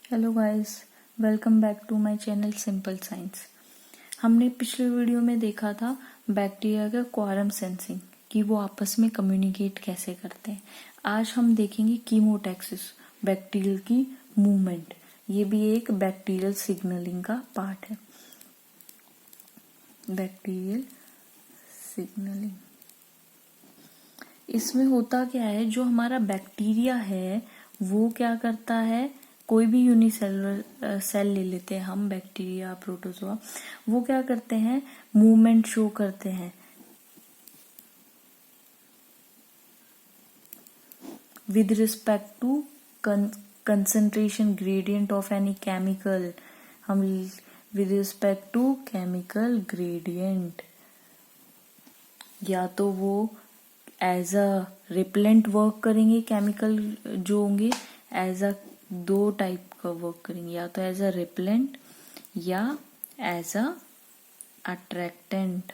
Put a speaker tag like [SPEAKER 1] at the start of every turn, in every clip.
[SPEAKER 1] Hello guys, welcome back to my channel simple science. हमने पिछले video में देखा था बैक्टीरिया का क्वारम सेंसिंग, कि वो आपस में कम्युनिकेट कैसे करते हैं। आज हम देखेंगे कीमोटैक्सिस, बैक्टीरियल की मूवमेंट। ये भी एक बैक्टीरियल सिग्नलिंग का पार्ट है। बैक्टीरियल सिग्नलिंग, इसमें होता क्या है, जो हमारा बैक्टीरिया है वो क्या करता है, कोई भी यूनिसेलुलर सेल ले लेते हैं हम, बैक्टीरिया, प्रोटोजोआ, वो क्या करते हैं, मूवमेंट शो करते हैं with respect to concentration gradient of any chemical. हम with respect to chemical gradient, या तो वो एज अ रिपेलेंट वर्क करेंगे, केमिकल जो होंगे एज अ दो टाइप का वर्क करेंगे, या तो एज अ रिपेलेंट या एज अ अट्रैक्टेंट।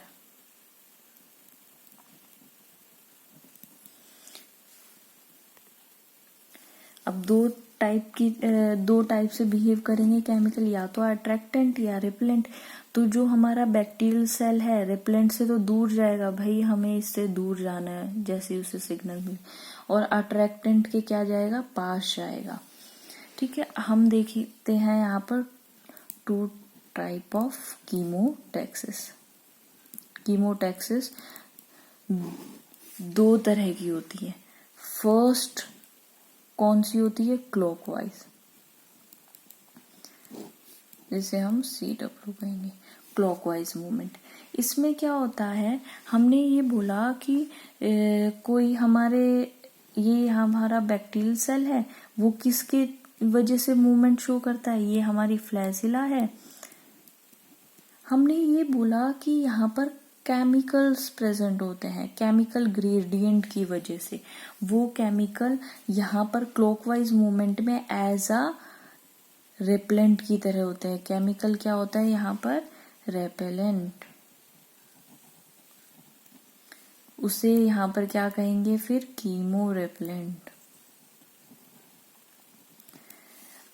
[SPEAKER 1] अब दो टाइप से बिहेव करेंगे केमिकल, या तो अट्रैक्टेंट या रिपेलेंट। तो जो हमारा बैक्टीरियल सेल है रिपेलेंट से तो दूर जाएगा, भाई हमें इससे दूर जाना है, जैसे उसे सिग्नल मिले। और अट्रैक्टेंट के क्या जाएगा, पास जाएगा। ठीक है, हम देखते हैं यहाँ पर two type of chemotaxis. Chemotaxis दो तरह की होती है। फर्स्ट कौन सी होती है, क्लॉकवाइज, जिसे हम CW कहेंगे, क्लॉकवाइज मूवमेंट। इसमें क्या होता है, हमने ये बोला कि कोई ये हमारा बैक्टीरियल सेल है, वो किसके वजह से मूवमेंट शो करता है, ये हमारी फ्लैजिला है। हमने ये बोला कि यहाँ पर केमिकल्स प्रेजेंट होते हैं, केमिकल ग्रेडियंट की वजह से। वो केमिकल यहाँ पर क्लॉकवाइज मूवमेंट में एज अ रेपेलेंट की तरह होते हैं। केमिकल क्या होता है यहाँ पर, रेपेलेंट। उसे यहाँ पर क्या कहेंगे फिर, कीमो रेपेलेंट।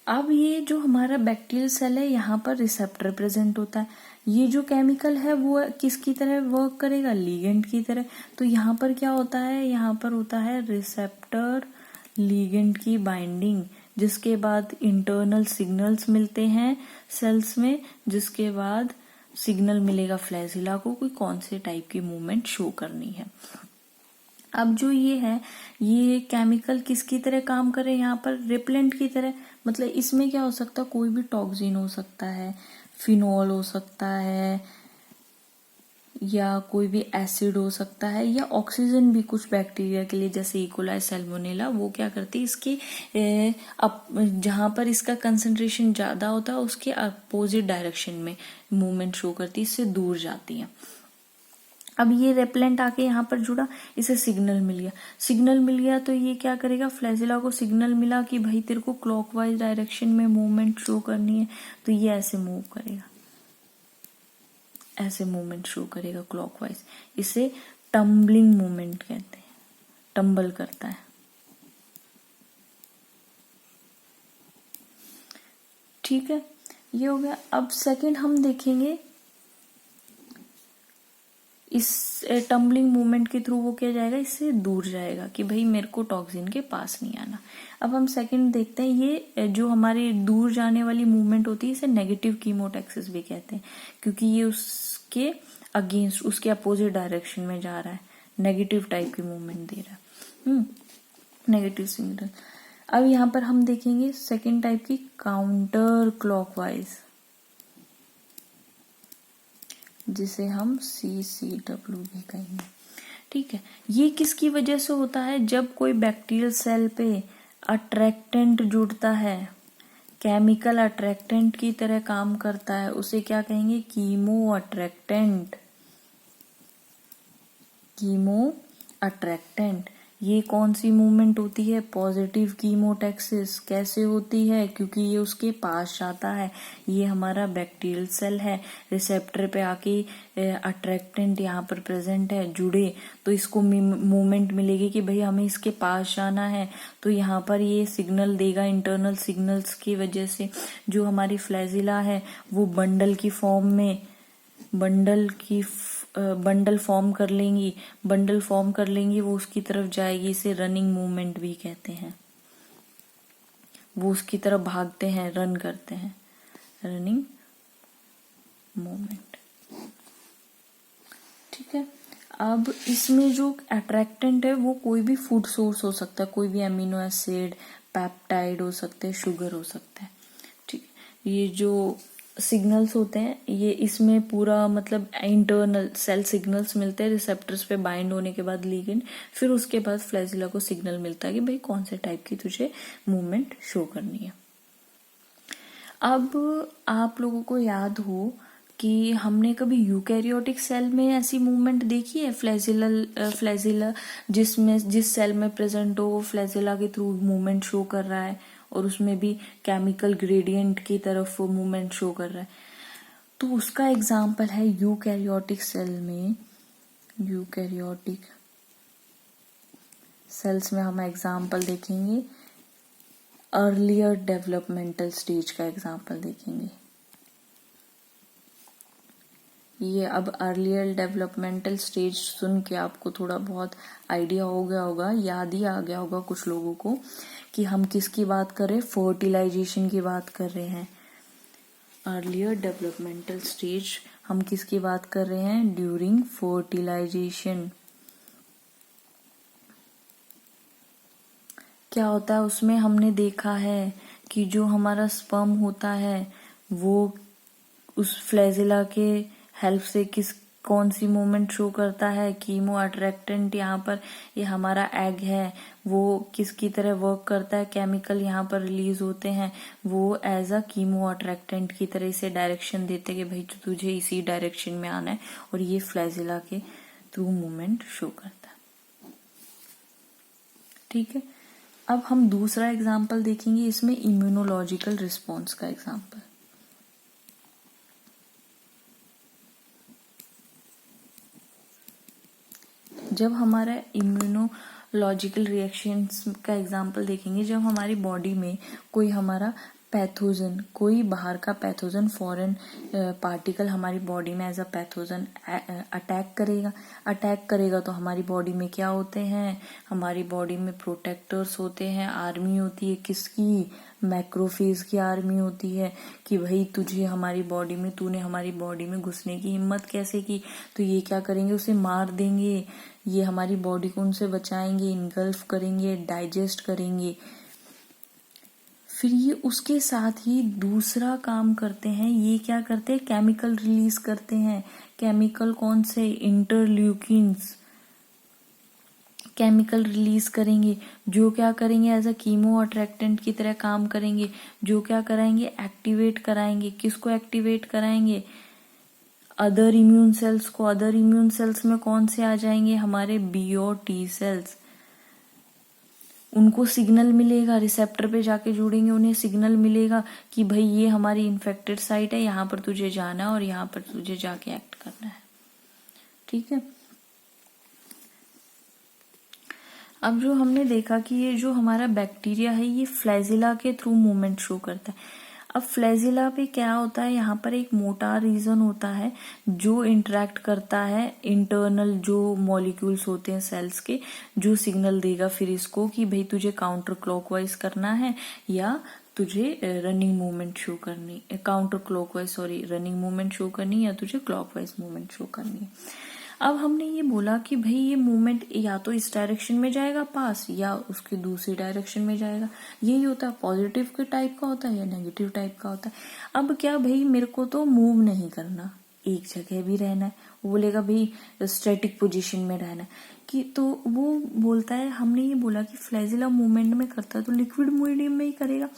[SPEAKER 1] अब ये जो हमारा बैक्टीरियल सेल है, यहाँ पर रिसेप्टर प्रेजेंट होता है। ये जो केमिकल है वो किसकी तरह वर्क करेगा, लिगेंड की तरह। तो यहाँ पर क्या होता है, यहाँ पर होता है रिसेप्टर लिगेंड की बाइंडिंग, जिसके बाद इंटरनल सिग्नल्स मिलते हैं सेल्स में, जिसके बाद सिग्नल मिलेगा फ्लैजिला को कोई कौन से टाइप की मूवमेंट शो करनी है। अब जो ये है, ये केमिकल किसकी तरह काम करे, यहाँ पर रिपेलेंट की तरह। मतलब इसमें क्या हो सकता है, कोई भी टॉक्सिन हो सकता है, फिनॉल हो सकता है, या कोई भी एसिड हो सकता है, या ऑक्सीजन भी कुछ बैक्टीरिया के लिए, जैसे इकोलाई, सैल्मोनेला, वो क्या करती है, इसके जहां पर इसका कंसंट्रेशन ज्यादा होता है उसके अपोजिट डायरेक्शन में मूवमेंट शो करती है, इससे दूर जाती है। अब ये रेपेलेंट आके यहाँ पर जुड़ा, इसे सिग्नल मिल गया तो ये क्या करेगा, फ्लैजिला को सिग्नल मिला कि भाई तेरे को क्लॉकवाइज डायरेक्शन में मूवमेंट शो करनी है, तो ये ऐसे मूव करेगा, ऐसे मूवमेंट शो करेगा क्लॉकवाइज। इसे टम्बलिंग मूवमेंट कहते हैं, टम्बल करता है। ठीक है, ये हो गया। अब सेकंड हम देखेंगे, इस टम्बलिंग मूवमेंट के थ्रू वो क्या जाएगा, इससे दूर जाएगा कि भाई मेरे को टॉक्सिन के पास नहीं आना। अब हम सेकंड देखते हैं, ये जो हमारे दूर जाने वाली मूवमेंट होती है, इसे नेगेटिव कीमोटैक्सिस भी कहते हैं, क्योंकि ये उसके अगेंस्ट, उसके अपोजिट डायरेक्शन में जा रहा है, नेगेटिव टाइप की मूवमेंट दे रहा है, नेगेटिव सिग्नल। अब यहाँ पर हम देखेंगे सेकेंड टाइप की, काउंटर क्लॉकवाइज, जिसे हम CCW भी कहेंगे। ठीक है, ये किसकी वजह से होता है, जब कोई बैक्टीरियल सेल पे अट्रैक्टेंट जुड़ता है, केमिकल अट्रैक्टेंट की तरह काम करता है, उसे क्या कहेंगे, कीमो अट्रैक्टेंट। कीमो अट्रैक्टेंट, ये कौन सी मूवमेंट होती है? Positive chemotaxis. कैसे होती है? क्योंकि ये उसके पास जाता है। ये हमारा बैक्टीरियल सेल है, रिसेप्टर पे आके अट्रैक्टेंट यहाँ पर प्रेजेंट है, जुड़े, तो इसको मूवमेंट मिलेगी कि भाई हमें इसके पास जाना है। तो यहाँ पर ये सिग्नल देगा, इंटरनल सिग्नल्स की वजह से जो हमारी फ्लैजिला है वो बंडल की फॉर्म में बंडल फॉर्म कर लेंगी, वो उसकी तरफ जाएगी। इसे रनिंग मूवमेंट भी कहते हैं। वो उसकी तरफ भागते हैं, रन करते हैं, रनिंग मूवमेंट। ठीक है। अब इसमें जो अट्रैक्टेंट है वो कोई भी फूड सोर्स हो सकता है, कोई भी अमीनो एसिड, पेप्टाइड हो सकते हैं, शुगर हो सकता है। ठीक। ये जो सिग्नल्स होते हैं ये इसमें पूरा मतलब इंटरनल सेल सिग्नल्स मिलते हैं रिसेप्टर्स पे बाइंड होने के बाद लिगेंड, फिर उसके बाद फ्लैजिला को सिग्नल मिलता है कि भाई कौन से टाइप की तुझे मूवमेंट शो करनी है। अब आप लोगों को याद हो कि हमने कभी यूकैरियोटिक सेल में ऐसी मूवमेंट देखी है? फ्लैजिला जिस सेल में प्रेजेंट हो वो फ्लैजिला के थ्रू मूवमेंट शो कर रहा है और उसमें भी केमिकल ग्रेडियंट की तरफ वो मूवमेंट शो कर रहा है। तो उसका एग्जाम्पल है यूकैरियोटिक सेल में। यूकैरियोटिक सेल्स में हम एग्जाम्पल देखेंगे, अर्लियर डेवलपमेंटल स्टेज का एग्जाम्पल देखेंगे। ये अब अर्लियर डेवलपमेंटल स्टेज सुन के आपको थोड़ा बहुत आइडिया हो गया होगा, याद ही आ गया होगा कुछ लोगों को कि हम किसकी बात कर रहे हैं, फर्टिलाइजेशन की बात कर रहे हैं। अर्लियर डेवलपमेंटल स्टेज हम किसकी बात कर रहे हैं? During fertilization. क्या होता है उसमें? हमने देखा है कि जो हमारा स्पर्म होता है वो उस फ्लैजिला के हेल्प से कौन सी मूवमेंट शो करता है? Chemo attractant. यहाँ पर ये हमारा एग है, वो किसकी तरह वर्क करता है? केमिकल यहाँ पर रिलीज होते हैं, वो एज अ कीमो अट्रैक्टेंट की तरह इसे डायरेक्शन देते हैं कि भाई तुझे इसी डायरेक्शन में आना है, और ये फ्लैजिला के थ्रू मूवमेंट शो करता है। ठीक है। अब हम दूसरा एग्जाम्पल देखेंगे, इसमें इम्यूनोलॉजिकल रिस्पॉन्स का एग्जाम्पल। जब हमारा इम्यूनोलॉजिकल रिएक्शंस का एग्जांपल देखेंगे, जब हमारी बॉडी में कोई हमारा पैथोजन, कोई बाहर का पैथोजन, फॉरेन पार्टिकल हमारी बॉडी में एज अ पैथोजन अटैक करेगा तो हमारी बॉडी में क्या होते हैं? हमारी बॉडी में प्रोटेक्टर्स होते हैं, आर्मी होती है। किसकी? मैक्रोफेज की आर्मी होती है कि भाई तूने हमारी बॉडी में घुसने की हिम्मत कैसे की? तो ये क्या करेंगे? उसे मार देंगे। ये हमारी बॉडी को उनसे बचाएंगे, इनगल्फ करेंगे, डाइजेस्ट करेंगे। फिर ये उसके साथ ही दूसरा काम करते हैं। ये क्या करते हैं? केमिकल रिलीज करते हैं। केमिकल कौन से? इंटरल्यूकिन्स केमिकल रिलीज करेंगे, जो क्या करेंगे? एज अ कीमो अट्रैक्टेंट की तरह काम करेंगे। जो क्या कराएंगे? एक्टिवेट कराएंगे। किसको एक्टिवेट कराएंगे? अदर इम्यून सेल्स को। अदर इम्यून सेल्स में कौन से आ जाएंगे? हमारे बी और टी सेल्स। उनको सिग्नल मिलेगा, रिसेप्टर पे जाके जुड़ेंगे, उन्हें सिग्नल मिलेगा कि भाई ये हमारी इन्फेक्टेड साइट है, यहाँ पर तुझे जाना है और यहाँ पर तुझे जाके एक्ट करना है। ठीक है। अब जो हमने देखा कि ये जो हमारा बैक्टीरिया है ये फ्लैजिला के थ्रू मूवमेंट शो करता है। अब फ्लैजिला पे क्या होता है? यहाँ पर एक मोटार रीजन होता है जो इंटरेक्ट करता है इंटरनल जो मॉलिक्यूल्स होते हैं सेल्स के, जो सिग्नल देगा फिर इसको कि भाई तुझे काउंटर क्लॉकवाइज करना है या तुझे रनिंग मूवमेंट शो करनी, counter clockwise running movement show करनी या तुझे क्लॉकवाइज मूवमेंट शो करनी है। अब हमने ये बोला कि भाई ये मूवमेंट या तो इस डायरेक्शन में जाएगा पास या उसके दूसरी डायरेक्शन में जाएगा। यही होता है, पॉजिटिव के टाइप का होता है या नेगेटिव टाइप का होता है। अब क्या भाई मेरे को तो मूव नहीं करना, एक जगह भी रहना है। वो बोलेगा भाई स्टैटिक पोजीशन में रहना है कि, तो वो बोलता है, हमने ये बोला कि फ्लैजिला मूवमेंट में करता है तो लिक्विड मीडियम में ही करेगा।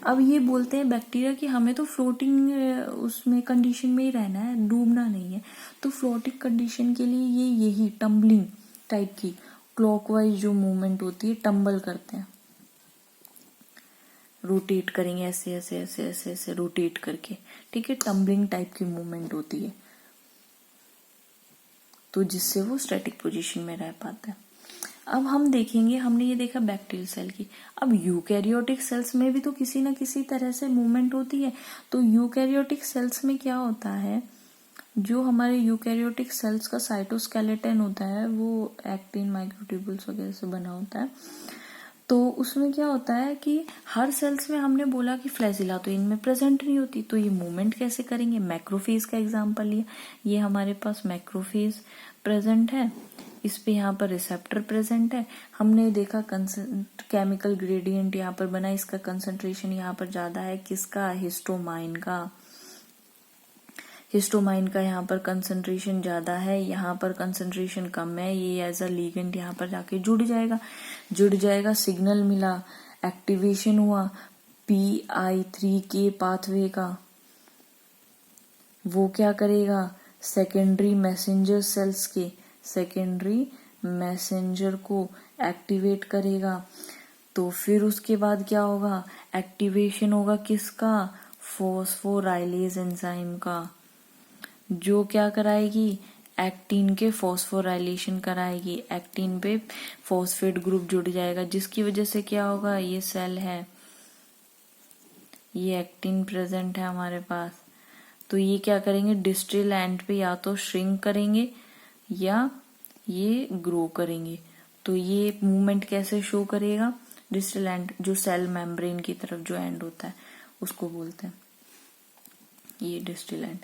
[SPEAKER 1] अब ये बोलते हैं बैक्टीरिया कि हमें तो फ्लोटिंग उसमें कंडीशन में ही रहना है, डूबना नहीं है। तो फ्लोटिंग कंडीशन के लिए ये यही टम्बलिंग टाइप की क्लॉकवाइज जो मूवमेंट होती है, टंबल करते हैं, रोटेट करेंगे ऐसे ऐसे ऐसे ऐसे ऐसे रोटेट करके, ठीक है, टम्बलिंग टाइप की मूवमेंट होती है, तो जिससे वो स्टैटिक पोजीशन में रह पाता है। अब हम देखेंगे, हमने ये देखा बैक्टीरियल सेल की, अब यूकैरियोटिक सेल्स में भी तो किसी ना किसी तरह से मूवमेंट होती है। तो यूकैरियोटिक सेल्स में क्या होता है, जो हमारे यूकैरियोटिक सेल्स का साइटोस्केलेटन होता है वो एक्टिन माइक्रोट्यूब्यूल्स वगैरह से बना होता है। तो उसमें क्या होता है कि हर सेल्स में हमने बोला कि फ्लैजिला तो इनमें प्रेजेंट नहीं होती, तो ये मूवमेंट कैसे करेंगे। मैक्रोफेज का एग्जांपल लिया, ये हमारे पास मैक्रोफेज प्रेजेंट है, इस पे यहाँ पर रिसेप्टर प्रेजेंट है। हमने देखा केमिकल ग्रेडियंट यहाँ पर बना, इसका कंसंट्रेशन यहाँ पर ज्यादा है, किसका, हिस्टोमाइन का। हिस्टोमाइन का यहाँ पर कंसंट्रेशन ज्यादा है, यहाँ पर कंसंट्रेशन कम है, ये एज अ लीगेंड यहाँ पर जाके जुड़ जाएगा, सिग्नल मिला, एक्टिवेशन हुआ PI3 के पाथवे का, वो क्या करेगा, सेकेंडरी मैसेंजर सेल्स के सेकेंडरी मैसेंजर को एक्टिवेट करेगा। तो फिर उसके बाद क्या होगा, एक्टिवेशन होगा किसका, फॉस्फोराइलेज एंजाइम का, जो क्या कराएगी, एक्टिन के फॉस्फोराइलेशन कराएगी, एक्टिन पे फॉस्फेट ग्रुप जुड़ जाएगा, जिसकी वजह से क्या होगा, ये सेल है, ये एक्टिन प्रेजेंट है हमारे पास, तो ये क्या करेंगे, डिस्टल एंड पे या तो श्रिंक करेंगे या ये ग्रो करेंगे। तो ये मूवमेंट कैसे शो करेगा, डिस्टल एंड, जो सेल मेम्ब्रेन की तरफ जो एंड होता है उसको बोलते हैं ये डिस्टल एंड।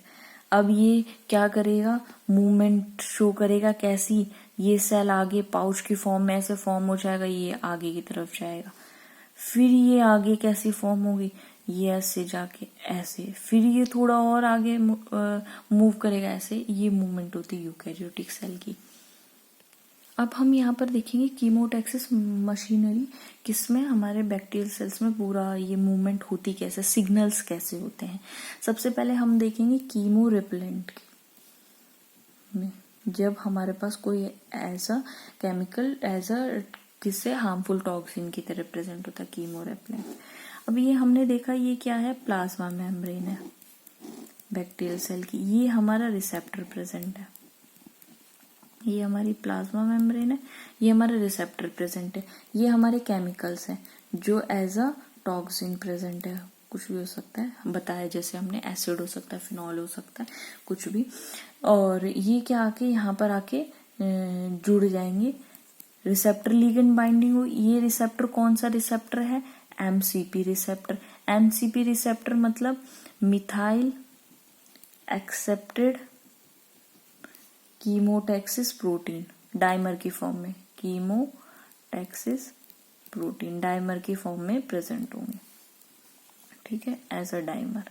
[SPEAKER 1] अब ये क्या करेगा, मूवमेंट शो करेगा कैसी, ये सेल आगे पाउच की फॉर्म में ऐसे फॉर्म हो जाएगा, ये आगे की तरफ जाएगा, फिर ये आगे कैसी फॉर्म होगी, ये ऐसे जाके ऐसे, फिर ये थोड़ा और आगे मूव करेगा ऐसे, ये मूवमेंट होती है यूकैरियोटिक सेल की। अब हम यहाँ पर देखेंगे कीमोटैक्सिस मशीनरी, किसमें, हमारे बैक्टीरियल सेल्स में पूरा ये मूवमेंट होती कैसे, सिग्नल्स कैसे होते हैं। सबसे पहले हम देखेंगे कीमो रिपेलेंट में, जब हमारे पास कोई ऐसा केमिकल एज अ किससे हार्मफुल टॉक्सिन की तरह प्रेजेंट होता है, कीमो रिपेलेंट। अब ये हमने देखा, ये क्या है, प्लाज्मा मेम्ब्रेन है बैक्टीरियल सेल की, ये हमारा रिसेप्टर प्रेजेंट है, ये हमारी प्लाज्मा मेम्ब्रेन है, ये हमारा रिसेप्टर प्रेजेंट है, ये हमारे केमिकल्स हैं जो एज अ टॉक्सिन प्रेजेंट है, कुछ भी हो सकता है, बताया जैसे हमने, एसिड हो सकता है, फिनॉल हो सकता है, कुछ भी। और ये क्या आके यहाँ पर आके जुड़ जाएंगे, रिसेप्टर लिगेंड बाइंडिंग हो। ये रिसेप्टर कौन सा रिसेप्टर है, MCP रिसेप्टर। MCP रिसेप्टर मतलब methyl accepted chemotaxis protein, dimer की फॉर्म में, कीमोटैक्सिस प्रोटीन डाइमर की फॉर्म में प्रेजेंट होंगे, ठीक है, एज अ डाइमर।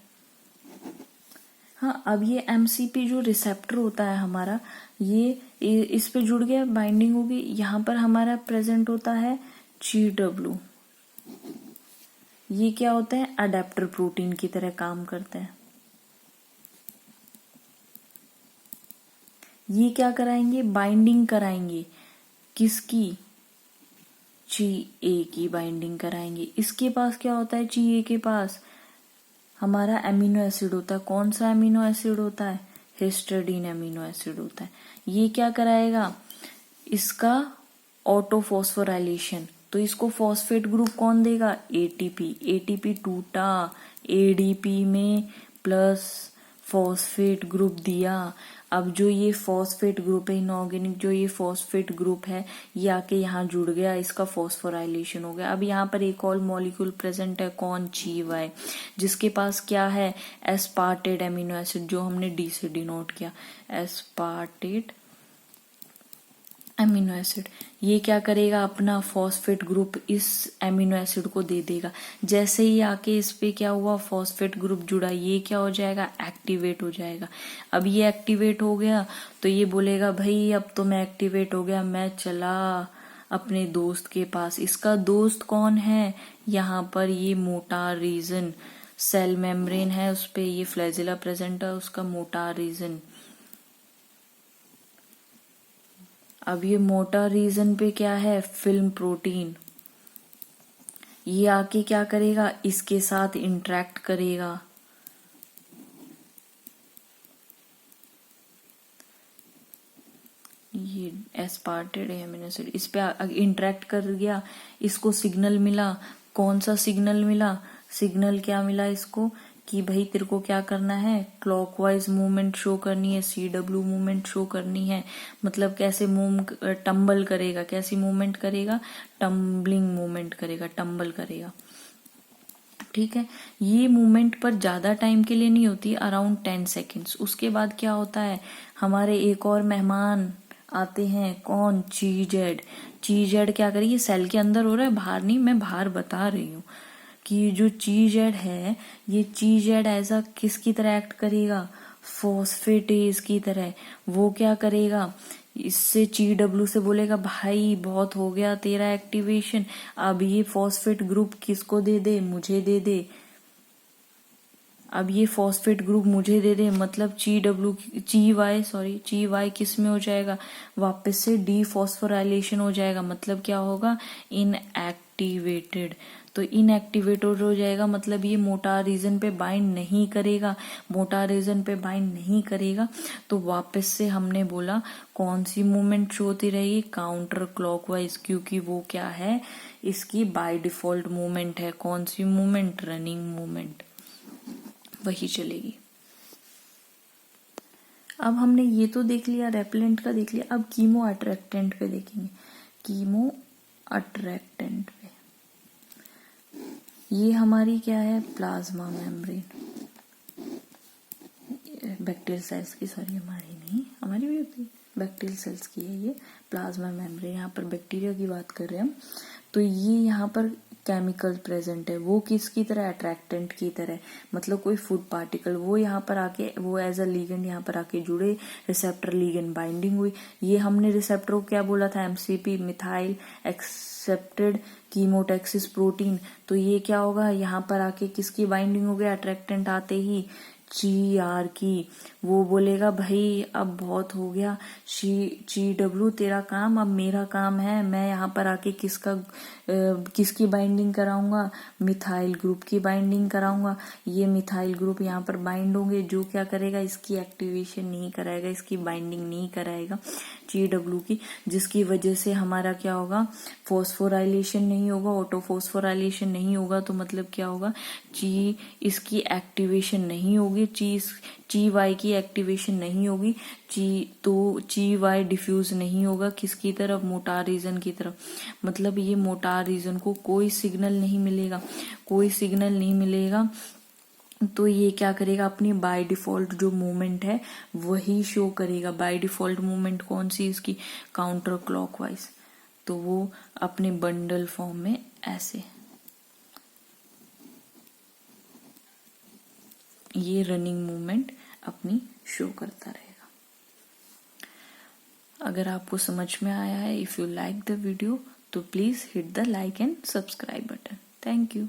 [SPEAKER 1] हाँ, अब ये MCP जो रिसेप्टर होता है हमारा, ये इस पे जुड़ गया, बाइंडिंग होगी, यहाँ पर हमारा प्रेजेंट होता है GW। ये क्या होता है, अडेप्टर प्रोटीन की तरह काम करता है। ये क्या कराएंगे, बाइंडिंग कराएंगे, किसकी, GA की बाइंडिंग कराएंगे। इसके पास क्या होता है, GA के पास हमारा एमिनो एसिड होता है, कौन सा एमिनो एसिड होता है, हिस्टिडीन एमिनो एसिड होता है। ये क्या कराएगा, इसका ऑटोफॉस्फोराइलेशन, तो इसको फॉस्फेट ग्रुप कौन देगा, ATP टूटा, ADP में प्लस फॉस्फेट ग्रुप दिया। अब जो ये फॉस्फेट ग्रुप है, इनऑर्गेनिक जो ये फॉस्फेट ग्रुप है, ये आके यहाँ जुड़ गया, इसका फॉस्फोराइलेशन हो गया। अब यहाँ पर एक और मॉलिक्यूल प्रेजेंट है, कौन, GY, जिसके पास क्या है, एस्पार्टेट एमिनो एसिड, जो हमने D से डिनोट किया, एस्पार्टेट एमिनो एसिड। ये क्या करेगा, अपना फॉस्फेट ग्रुप इस एमिनो एसिड को दे देगा। जैसे ही आके इस पे क्या हुआ, फॉस्फेट ग्रुप जुड़ा, ये क्या हो जाएगा, एक्टिवेट हो जाएगा। अब ये एक्टिवेट हो गया तो ये बोलेगा, भाई अब तो मैं एक्टिवेट हो गया, मैं चला अपने दोस्त के पास। इसका दोस्त कौन है, यहाँ पर ये मोटार रीजन, सेल मेम्ब्रेन है, उस पे ये फ्लैजिला प्रेजेंट है, उसका मोटार रीजन, अब ये मोटर रीजन पे क्या है, फिल्म प्रोटीन, ये आके क्या करेगा, इसके साथ इंटरेक्ट करेगा, ये एस्पार्टेट अमीनो एसिड इस पे इंटरेक्ट कर गया, इसको सिग्नल मिला, कौन सा सिग्नल मिला, सिग्नल क्या मिला इसको कि भाई तेरे को क्या करना है, क्लॉकवाइज मूवमेंट शो करनी है, CW मूवमेंट शो करनी है। मतलब कैसे टम्बल करेगा, कैसी मूवमेंट करेगा, टम्बलिंग मूवमेंट करेगा, टम्बल करेगा। ठीक है, ये मूवमेंट पर ज्यादा टाइम के लिए नहीं होती, अराउंड 10 सेकेंड्स। उसके बाद क्या होता है, हमारे एक और मेहमान आते हैं, कौन, चीजेड। चीजेड क्या करेगी, सेल के अंदर हो रहा है, बाहर नहीं, मैं बाहर बता रही हूँ कि जो चीजेड है, ये चीजेड ऐसा किसकी तरह एक्ट करेगा, फॉस्फेटेज की तरह। वो क्या करेगा, इससे CW से बोलेगा भाई बहुत हो गया तेरा एक्टिवेशन, अब ये फॉस्फेट ग्रुप किसको दे दे, मुझे दे दे, अब ये फॉस्फेट ग्रुप मुझे दे दे। मतलब ची वाई किस में हो जाएगा, वापस से डीफॉस्फोराइलेशन हो जाएगा। मतलब क्या होगा, इनएक्टिवेटेड। तो इनएक्टिवेटेड हो जाएगा, मतलब ये मोटार रीजन पे बाइंड नहीं करेगा, मोटार रीजन पे बाइंड नहीं करेगा। तो वापस से हमने बोला कौन सी मूवमेंट शो होती रहेगी, काउंटर क्लॉकवाइज, क्योंकि वो क्या है, इसकी बाय डिफॉल्ट मूवमेंट है। कौन सी मूवमेंट, रनिंग मूवमेंट, वही चलेगी। अब हमने ये तो देख लिया, रेपेलेंट का देख लिया, अब कीमो अट्रैक्टेंट पे देखेंगे। कीमो अट्रैक्टेंट पे ये हमारी क्या है, प्लाज्मा मेम्ब्रेन, बैक्टीरियल सेल्स की, सॉरी हमारी नहीं, हमारी भी होती है, बैक्टीरियल सेल्स की है ये प्लाज्मा मेम्ब्रेन। यहाँ पर बैक्टीरिया की बात कर रहे हैं हम। तो ये यहाँ पर केमिकल प्रेजेंट है, वो किसकी तरह, अट्रैक्टेंट की तरह। मतलब कोई फूड पार्टिकल वो यहाँ पर आके, वो एज अ लीगेंड यहाँ पर आके जुड़े, रिसेप्टर लीगेंड बाइंडिंग हुई। ये हमने रिसेप्टर को क्या बोला था, MCP, methyl accepted chemotaxis protein. तो ये क्या होगा, यहाँ पर आके किसकी बाइंडिंग हो गया, अट्रैक्टेंट आते ही GR की। वो बोलेगा भाई अब बहुत हो गया, CW तेरा काम, अब मेरा काम है, मैं यहाँ पर आके किसकी बाइंडिंग कराऊंगा, मिथाइल ग्रुप की बाइंडिंग कराऊंगा। ये मिथाइल ग्रुप यहाँ पर बाइंड होंगे, जो क्या करेगा, इसकी एक्टिवेशन नहीं कराएगा, इसकी बाइंडिंग नहीं कराएगा CW की, जिसकी वजह से हमारा क्या होगा, फॉस्फोराइलेशन नहीं होगा, ऑटोफॉस्फोराइलेशन नहीं होगा। तो मतलब क्या होगा, इसकी एक्टिवेशन नहीं होगी, ची वाई की एक्टिवेशन नहीं होगी, ची वाई डिफ्यूज नहीं होगा किसकी तरफ, मोटार रीजन की तरफ। मतलब ये मोटार रीजन को कोई सिग्नल नहीं मिलेगा, कोई सिग्नल नहीं मिलेगा। तो ये क्या करेगा, अपनी बाय डिफॉल्ट जो मूवमेंट है वही शो करेगा। बाय डिफॉल्ट मूवमेंट कौन सी, इसकी काउंटर क्लॉकवाइज। तो वो अपने बंडल फॉर्म में ऐसे, ये रनिंग मूवमेंट अपनी शो करता रहेगा। अगर आपको समझ में आया है, if you like the video, तो please hit the like and subscribe button. Thank you.